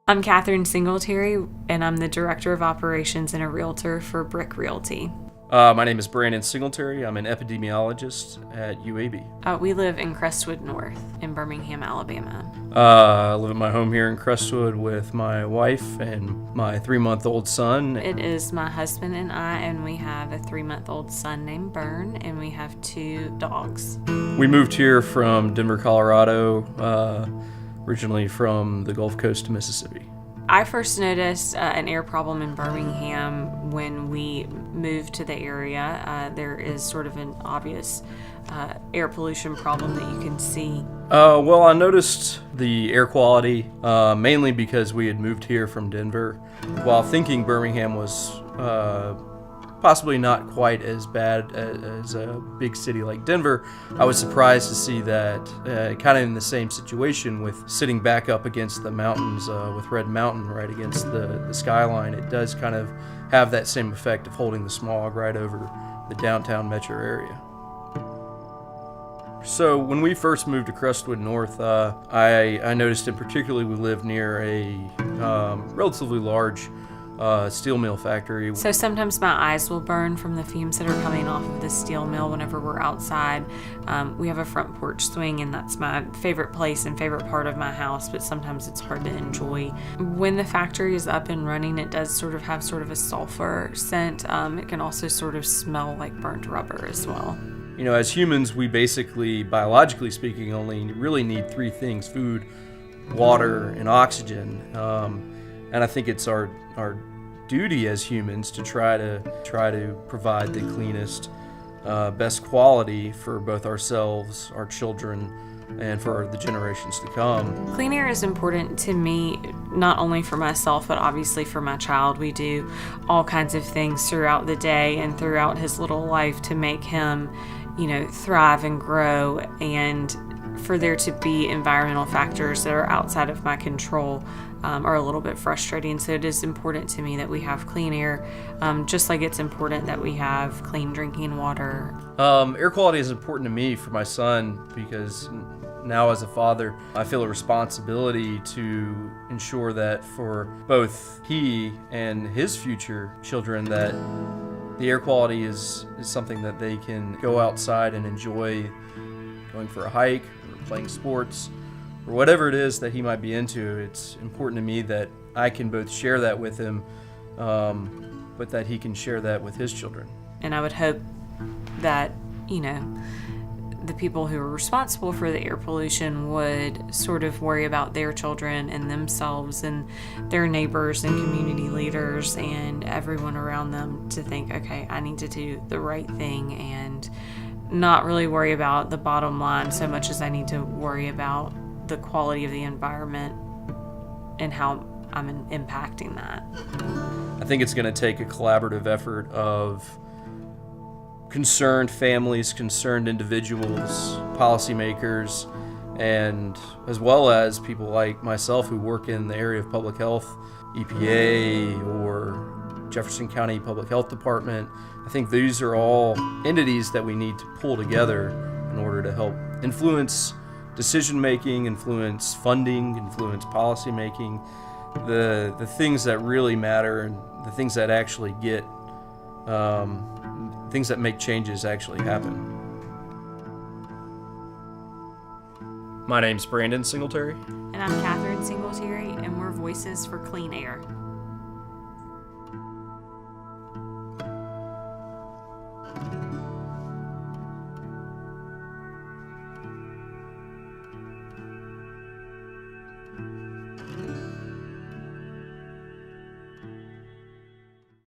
I'm Catherine Singletary, and I'm the Director of Operations and a Realtor for Brick Realty. My name is Brandon Singletary. I'm an epidemiologist at UAB. We live in Crestwood North in Birmingham, Alabama. I live at my home here in Crestwood with my wife and my 3-month-old son. It is my husband and I, and we have a 3-month-old son named Byrne, and we have 2 dogs. We moved here from Denver, Colorado, originally from the Gulf Coast of Mississippi. I first noticed an air problem in Birmingham when we moved to the area. There is sort of an obvious air pollution problem that you can see. Well, I noticed the air quality mainly because we had moved here from Denver. While thinking Birmingham was possibly not quite as bad as a big city like Denver, I was surprised to see that kind of in the same situation with sitting back up against the mountains with Red Mountain right against the skyline. It does kind of have that same effect of holding the smog right over the downtown metro area. So when we first moved to Crestwood North, I noticed in particular we lived near a relatively large steel mill factory. So sometimes my eyes will burn from the fumes that are coming off of the steel mill whenever we're outside. We have a front porch swing, and that's my favorite place and favorite part of my house, but sometimes it's hard to enjoy. When the factory is up and running, it does sort of have sort of a sulfur scent. It can also sort of smell like burnt rubber as well. You know, as humans, we basically, biologically speaking, only really need 3 things: food, water, and oxygen. And I think it's our duty as humans to try to provide the cleanest, best quality for both ourselves, our children, and for the generations to come. Clean air is important to me, not only for myself, but obviously for my child. We do all kinds of things throughout the day and throughout his little life to make him, thrive and grow, and for there to be environmental factors that are outside of my control are a little bit frustrating. So it is important to me that we have clean air, just like it's important that we have clean drinking water. Air quality is important to me for my son because now as a father, I feel a responsibility to ensure that for both he and his future children that the air quality is something that they can go outside and enjoy, going for a hike or playing sports or whatever it is that he might be into. It's important to me that I can both share that with him, but that he can share that with his children. And I would hope that, the people who are responsible for the air pollution would sort of worry about their children and themselves and their neighbors and community leaders and everyone around them to think, okay, I need to do the right thing and not really worry about the bottom line so much as I need to worry about the quality of the environment and how I'm impacting that. I think it's going to take a collaborative effort of concerned families, concerned individuals, policymakers, and as well as people like myself who work in the area of public health, EPA or Jefferson County Public Health Department. I think these are all entities that we need to pull together in order to help influence decision making, influence funding, influence policy making, the things that really matter and the things that actually get things that make changes actually happen. My name's Brandon Singletary. And I'm Catherine Singletary, and we're Voices for Clean Air.